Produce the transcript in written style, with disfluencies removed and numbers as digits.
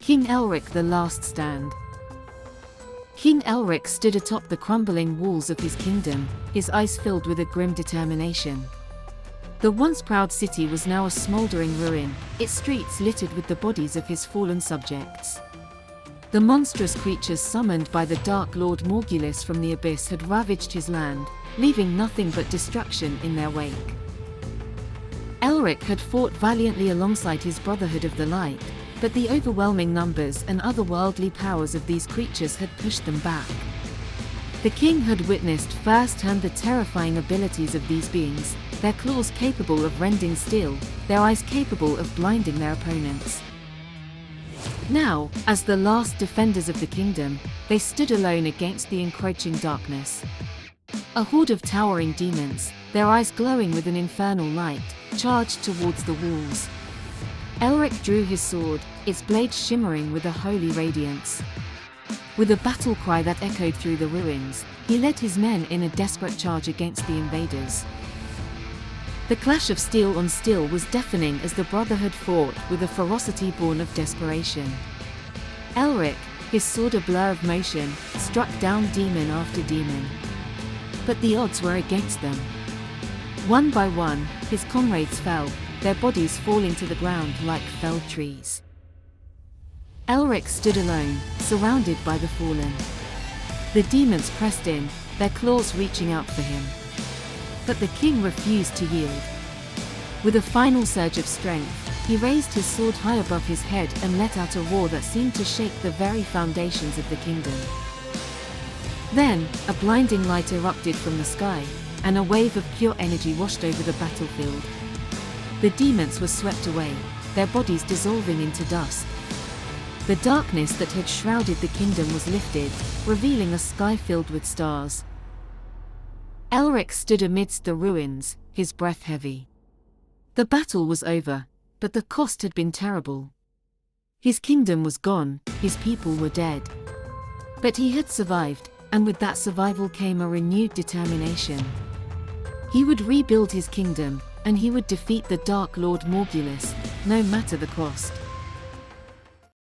King Elric: The Last Stand. King Elric stood atop the crumbling walls of his kingdom, his eyes filled with a grim determination. The once proud city was now a smoldering ruin, its streets littered with the bodies of his fallen subjects. The monstrous creatures summoned by the Dark Lord Morgulus from the abyss had ravaged his land, leaving nothing but destruction in their wake. Elric had fought valiantly alongside his Brotherhood of the Light, but the overwhelming numbers and otherworldly powers of these creatures had pushed them back. The king had witnessed firsthand the terrifying abilities of these beings, their claws capable of rending steel, their eyes capable of blinding their opponents. Now, as the last defenders of the kingdom, they stood alone against the encroaching darkness. A horde of towering demons, their eyes glowing with an infernal light, charged towards the walls. Elric drew his sword, its blade shimmering with a holy radiance. With a battle cry that echoed through the ruins, he led his men in a desperate charge against the invaders. The clash of steel on steel was deafening as the Brotherhood fought with a ferocity born of desperation. Elric, his sword a blur of motion, struck down demon after demon. But the odds were against them. One by one, his comrades fell, their bodies falling to the ground like felled trees. Elric stood alone, surrounded by the fallen. The demons pressed in, their claws reaching out for him. But the king refused to yield. With a final surge of strength, he raised his sword high above his head and let out a roar that seemed to shake the very foundations of the kingdom. Then, a blinding light erupted from the sky, and a wave of pure energy washed over the battlefield. The demons were swept away, their bodies dissolving into dust. The darkness that had shrouded the kingdom was lifted, revealing a sky filled with stars. Elric stood amidst the ruins, his breath heavy. The battle was over, but the cost had been terrible. His kingdom was gone, his people were dead. But he had survived, and with that survival came a renewed determination. He would rebuild his kingdom, and he would defeat the Dark Lord Morgulus, no matter the cost.